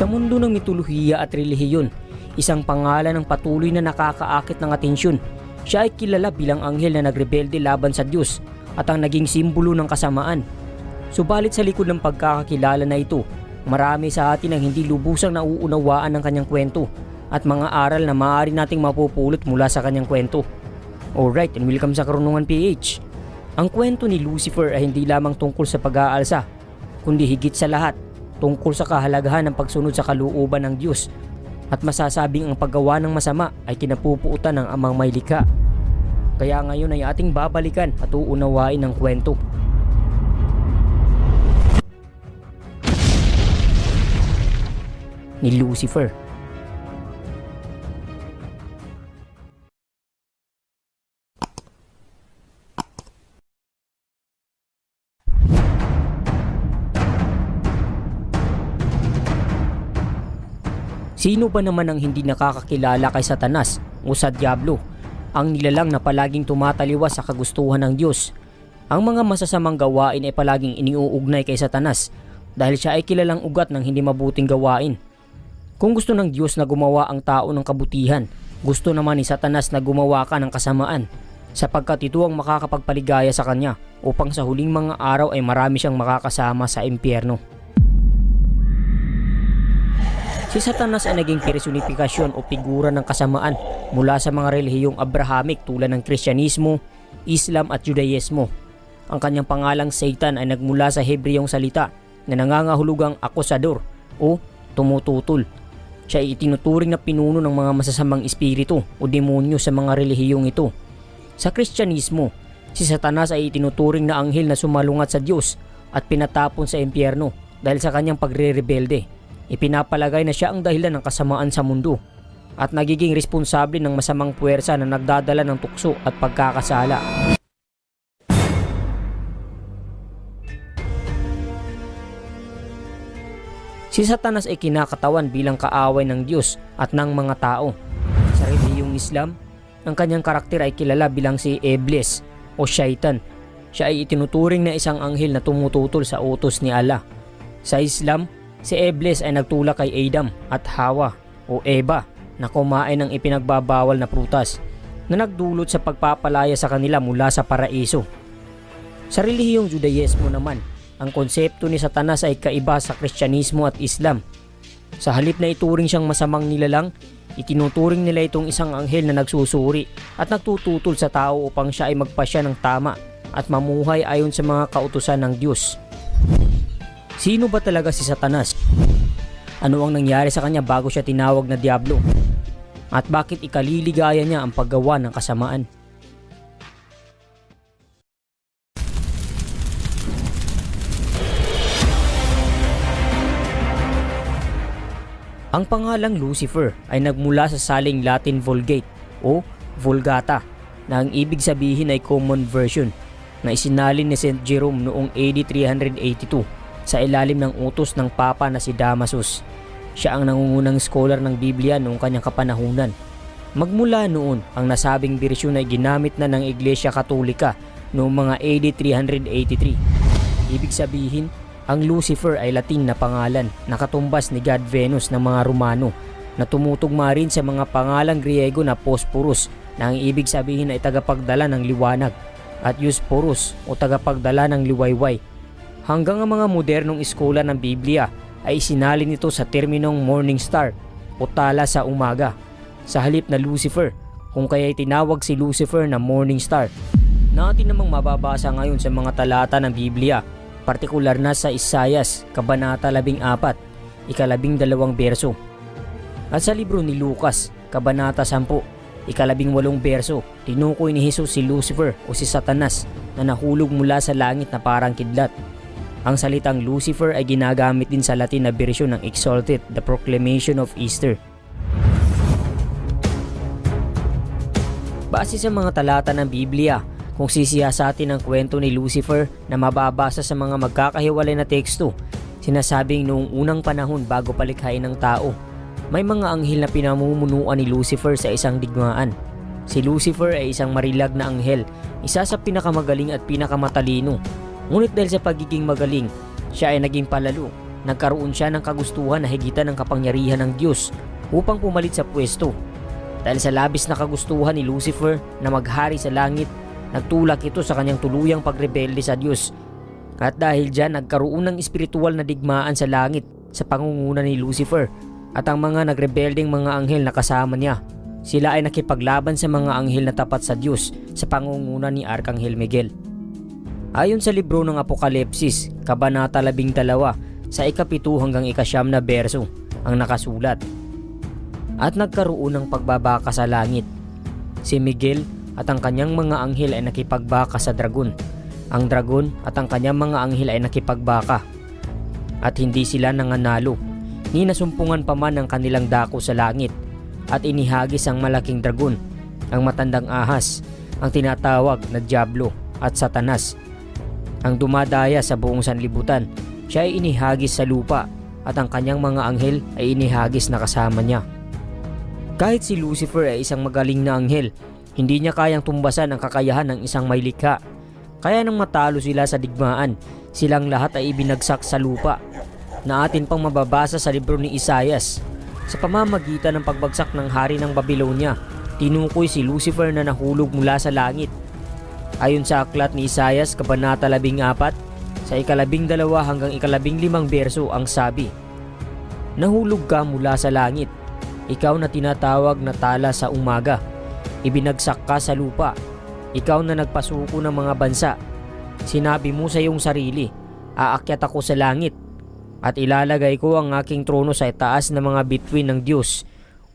Sa mundo ng mitolohiya at relihiyon, isang pangalan ng patuloy na nakakaakit ng atensyon. Siya ay kilala bilang anghel na nagrebelde laban sa Diyos at ang naging simbolo ng kasamaan. Subalit sa likod ng pagkakakilala na ito, marami sa atin ang hindi lubusang nauunawaan ng kanyang kwento at mga aral na maaari nating mapupulot mula sa kanyang kwento. Alright, and welcome sa Karunungan PH. Ang kwento ni Lucifer ay hindi lamang tungkol sa pag-aalsa, kundi higit sa lahat, tungkol sa kahalagahan ng pagsunod sa kalooban ng Diyos at masasabing ang paggawa ng masama ay kinapupuutan ng amang may likha. Kaya ngayon ay ating babalikan at uunawain ang kwento. Ni Lucifer. Sino ba naman ang hindi nakakakilala kay Satanas o sa Diablo, ang nilalang na palaging tumataliwas sa kagustuhan ng Diyos? Ang mga masasamang gawain ay palaging iniuugnay kay Satanas dahil siya ay kilalang ugat ng hindi mabuting gawain. Kung gusto ng Diyos na gumawa ang tao ng kabutihan, gusto naman ni Satanas na gumawa ka ng kasamaan, sapagkat ito ang makakapagpaligaya sa kanya upang sa huling mga araw ay marami siyang makakasama sa impyerno. Si Satanas ay naging personifikasyon o figura ng kasamaan mula sa mga relihiyong Abrahamic tulad ng Kristyanismo, Islam at Judaismo. Ang kanyang pangalang Satan ay nagmula sa Hebreyong salita na nangangahulugang akusador o tumututol. Siya ay itinuturing na pinuno ng mga masasamang espiritu o demonyo sa mga relihiyong ito. Sa Kristyanismo, si Satanas ay itinuturing na anghel na sumalungat sa Diyos at pinatapon sa impyerno dahil sa kanyang pagre-rebelde. Ipinapalagay na siya ang dahilan ng kasamaan sa mundo at nagiging responsable ng masamang puwersa na nagdadala ng tukso at pagkakasala. Si Satanas ay kinakatawan bilang kaaway ng Diyos at ng mga tao. Sa relihiyong Islam, ang kanyang karakter ay kilala bilang si Iblis o Shaitan. Siya ay itinuturing na isang anghel na tumututol sa utos ni Allah. Sa Islam, si Iblis ay nagtulak kay Adam at Hawa o Eva na kumain ng ipinagbabawal na prutas na nagdulot sa pagpapalaya sa kanila mula sa paraiso. Sa relihiyong Judaismo naman, ang konsepto ni Satanas ay kaiba sa Kristyanismo at Islam. Sa halip na ituring siyang masamang nilalang, itinuturing nila itong isang anghel na nagsusuri at nagtututol sa tao upang siya ay magpasya ng tama at mamuhay ayon sa mga kautusan ng Diyos. Sino ba talaga si Satanas? Ano ang nangyari sa kanya bago siya tinawag na Diablo? At bakit ikaliligaya niya ang paggawa ng kasamaan? Ang pangalang Lucifer ay nagmula sa saling Latin Vulgate o Vulgata na ang ibig sabihin ay common version na isinalin ni St. Jerome noong AD 382 sa ilalim ng utos ng Papa na si Damasus. Siya ang nangungunang scholar ng Biblia noong kanyang kapanahunan. Magmula noon, ang nasabing bersyon ay ginamit na ng Iglesia Katolika noong mga AD 383. Ibig sabihin, ang Lucifer ay Latin na pangalan na katumbas ni God Venus ng mga Romano na tumutugma rin sa mga pangalang Griego na Phosphorus na ang ibig sabihin ay tagapagdala ng liwanag at Eusporus o tagapagdala ng liwayway. Hanggang ang mga modernong eskola ng Biblia ay isinalin ito sa terminong morning star o tala sa umaga sa halip na Lucifer, kung kaya tinawag si Lucifer na morning star. Natin namang mababasa ngayon sa mga talata ng Biblia, partikular na sa Isaias, Kabanata 14, ika-12 berso. At sa libro ni Lucas, Kabanata 10, ika-18 berso, tinukoy ni Jesus si Lucifer o si Satanas na nahulog mula sa langit na parang kidlat. Ang salitang Lucifer ay ginagamit din sa Latin na bersyon ng Exalted, the Proclamation of Easter. Base sa mga talata ng Biblia, kung sisiyasatin ang kwento ni Lucifer na mababasa sa mga magkakahiwalay na teksto, sinasabing noong unang panahon bago palikhain ng tao, may mga anghel na pinamumunuan ni Lucifer sa isang digmaan. Si Lucifer ay isang marilag na anghel, isa sa pinakamagaling at pinakamatalino. Ngunit dahil sa pagiging magaling, siya ay naging palalo nagkaroon siya ng kagustuhan na higitan ng kapangyarihan ng Diyos upang pumalit sa pwesto. Dahil sa labis na kagustuhan ni Lucifer na maghari sa langit, nagtulak ito sa kanyang tuluyang pagrebelde sa Diyos. At dahil dyan, nagkaroon ng espiritual na digmaan sa langit sa pangunguna ni Lucifer at ang mga nagrebeldeng mga anghel na kasama niya. Sila ay nakipaglaban sa mga anghel na tapat sa Diyos sa pangunguna ni Arkanghel Miguel. Ayon sa libro ng Apokalipsis, Kabanata 12, sa 7 hanggang 9 na berso ang nakasulat. At nagkaroon ng pagbabaka sa langit. Si Miguel at ang kanyang mga anghel ay nakipagbaka sa dragon. Ang dragon at ang kanyang mga anghel ay nakipagbaka. At hindi sila nanganalo, ni nasumpungan pa man ang kanilang dako sa langit. At inihagis ang malaking dragon, ang matandang ahas, ang tinatawag na Diablo at Satanas. Ang dumadaya sa buong sanlibutan, siya ay inihagis sa lupa at ang kanyang mga anghel ay inihagis na kasama niya. Kahit si Lucifer ay isang magaling na anghel, hindi niya kayang tumbasan ang kakayahan ng isang may likha. Kaya nang matalo sila sa digmaan, silang lahat ay ibinagsak sa lupa, na atin pang mababasa sa libro ni Isaias. Sa pamamagitan ng pagbagsak ng hari ng Babylonia, tinukoy si Lucifer na nahulog mula sa langit. Ayon sa aklat ni Isaias, Kabanata 14, sa 12 hanggang 15 berso ang sabi, "Nahulog ka mula sa langit, ikaw na tinatawag na tala sa umaga. Ibinagsak ka sa lupa, ikaw na nagpasuko ng mga bansa. Sinabi mo sa iyong sarili, aakyat ako sa langit at ilalagay ko ang aking trono sa itaas ng mga bituin ng Diyos.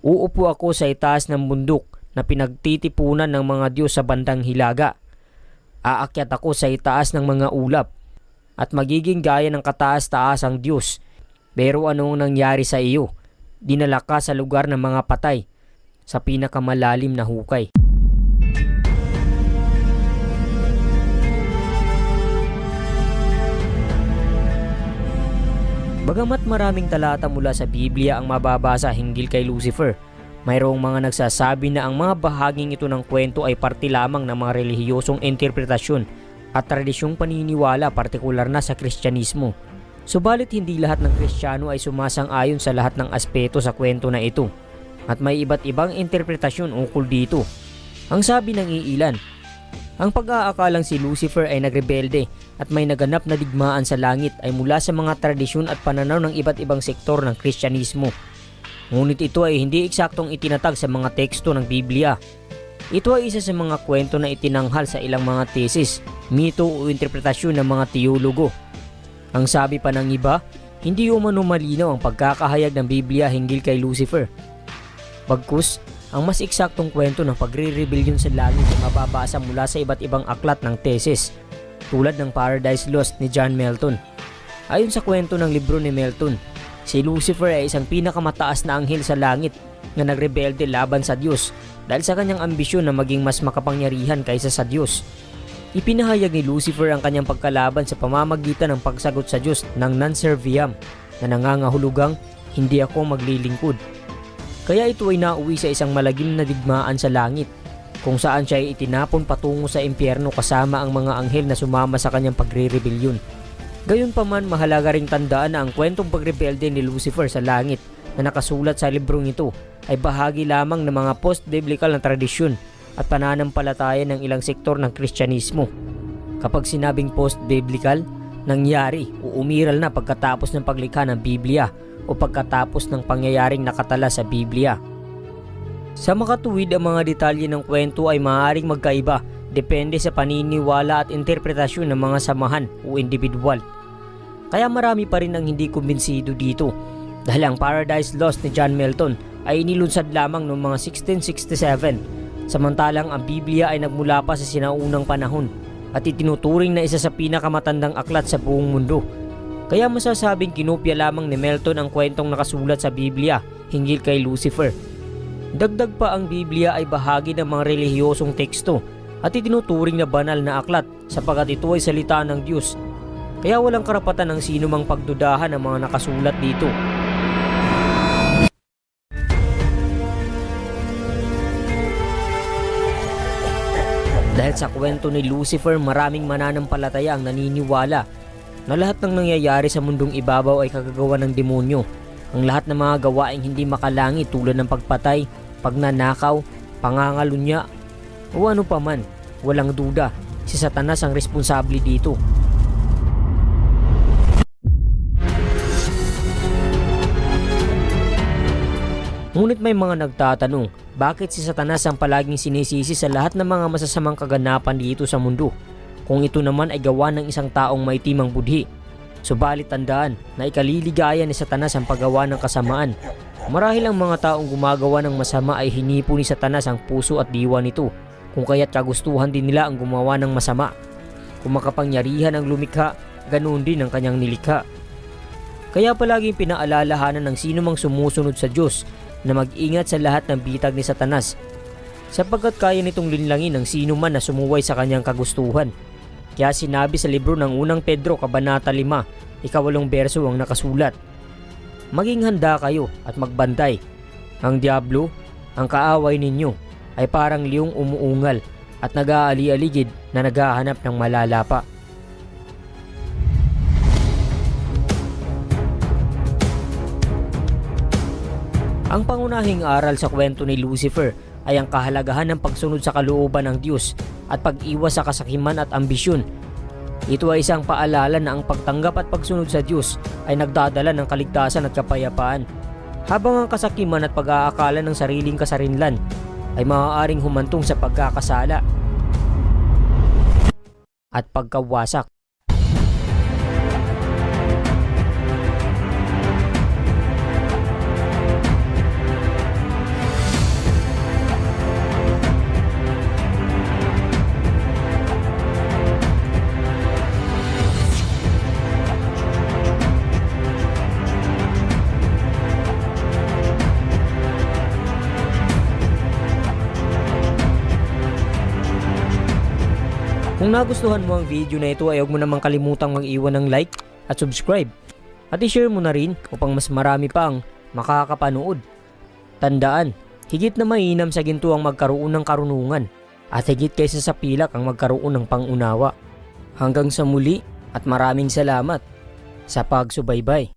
Uupo ako sa itaas ng bundok na pinagtitipunan ng mga Diyos sa bandang hilaga. Aakyat ako sa itaas ng mga ulap at magiging gaya ng kataas-taasang Diyos. Pero anong nangyari sa iyo? Dinala ka sa lugar ng mga patay, sa pinakamalalim na hukay." Bagamat maraming talata mula sa Biblia ang mababasa hinggil kay Lucifer, mayroong mga nagsasabi na ang mga bahaging ito ng kwento ay parte lamang ng mga relihiyosong interpretasyon at tradisyong paniniwala, partikular na sa Kristyanismo. Subalit hindi lahat ng Kristiyano ay sumasang-ayon sa lahat ng aspeto sa kwento na ito at may iba't ibang interpretasyon ukol dito. Ang sabi ng iilan, ang pag-aakalang si Lucifer ay nagrebelde at may naganap na digmaan sa langit ay mula sa mga tradisyon at pananaw ng iba't ibang sektor ng Kristyanismo. Ngunit ito ay hindi eksaktong itinatag sa mga teksto ng Biblia. Ito ay isa sa mga kwento na itinanghal sa ilang mga tesis, mito o interpretasyon ng mga teologo. Ang sabi pa ng iba, hindi umano malinaw ang pagkakahayag ng Biblia hinggil kay Lucifer. Bagkus, ang mas eksaktong kwento ng pagre-rebellion sa langit ay mababasa mula sa iba't ibang aklat ng tesis, tulad ng Paradise Lost ni John Milton. Ayon sa kwento ng libro ni Milton, si Lucifer ay isang pinakamataas na anghel sa langit na nagrebelde laban sa Diyos dahil sa kanyang ambisyon na maging mas makapangyarihan kaysa sa Diyos. Ipinahayag ni Lucifer ang kanyang pagkalaban sa pamamagitan ng pagsagot sa Diyos ng non serviam na nangangahulugang, "Hindi ako maglilingkod." Kaya ito ay nauwi sa isang malagim na digmaan sa langit, kung saan siya ay itinapon patungo sa impyerno kasama ang mga anghel na sumama sa kanyang pagre-rebelyon. Gayunpaman, mahalaga ring tandaan na ang kwentong pagrebelde ni Lucifer sa langit na nakasulat sa librong ito ay bahagi lamang ng mga post-biblical na tradisyon at pananampalataya ng ilang sektor ng Kristyanismo. Kapag sinabing post-biblical, nangyari o umiral na pagkatapos ng paglikha ng Biblia o pagkatapos ng pangyayaring nakatala sa Biblia. Sa makatuwid, ang mga detalye ng kwento ay maaaring magkaiba depende sa paniniwala at interpretasyon ng mga samahan o individual. Kaya marami pa rin ang hindi kumbinsido dito dahil ang Paradise Lost ni John Milton ay inilunsad lamang noong mga 1667, samantalang ang Biblia ay nagmula pa sa sinaunang panahon at itinuturing na isa sa pinakamatandang aklat sa buong mundo. Kaya masasabing kinopya lamang ni Milton ang kwentong nakasulat sa Biblia hinggil kay Lucifer. Dagdag pa, ang Biblia ay bahagi ng mga relihiyosong teksto at itinuturing na banal na aklat sapagkat ito ay salita ng Diyos. Kaya walang karapatan ng sino mang pagdudahan ng mga nakasulat dito. Dahil sa kwento ni Lucifer, maraming mananampalataya ang naniniwala na lahat ng nangyayari sa mundong ibabaw ay kagagawa ng demonyo. Ang lahat ng mga gawaing hindi makalangit tulad ng pagpatay, pagnanakaw, pangangalunya o ano paman, walang duda, si Satanas ang responsable dito. Ngunit may mga nagtatanong, bakit si Satanas ang palaging sinisisi sa lahat ng mga masasamang kaganapan dito sa mundo? Kung ito naman ay gawa ng isang taong may timang budhi. Subalit tandaan na ikaliligaya ni Satanas ang paggawa ng kasamaan. Marahil ang mga taong gumagawa ng masama ay hinipo ni Satanas ang puso at diwa nito, kung kaya't kagustuhan din nila ang gumawa ng masama. Kung makapangyarihan ang lumikha, ganoon din ang kanyang nilikha. Kaya palaging pinaalalahanan ng sino mang sumusunod sa Diyos na mag-ingat sa lahat ng bitag ni Satanas, sapagkat kaya nitong linlangin ng sino man na sumuway sa kanyang kagustuhan. Kaya sinabi sa libro ng unang Pedro Kabanata 5, ika-8 berso ang nakasulat, maging handa kayo at magbantay. Ang diablo, ang kaaway ninyo, ay parang liyong umuungal at nag-aali-aligid na naghahanap ng malalapa. Ang pangunahing aral sa kwento ni Lucifer ay ang kahalagahan ng pagsunod sa kalooban ng Diyos at pag-iwas sa kasakiman at ambisyon. Ito ay isang paalala na ang pagtanggap at pagsunod sa Diyos ay nagdadala ng kaligtasan at kapayapaan, habang ang kasakiman at pag-aakala ng sariling kasarinlan ay maaaring humantong sa pagkakasala at pagkawasak. Kung nagustuhan mo ang video na ito ay huwag mo namang kalimutang mag-iwan ng like at subscribe. At i-share mo na rin upang mas marami pa ang makakapanood. Tandaan, higit na mainam sa ginto ang magkaroon ng karunungan at higit kaysa sa pilak ang magkaroon ng pangunawa. Hanggang sa muli at maraming salamat sa pagsubaybay.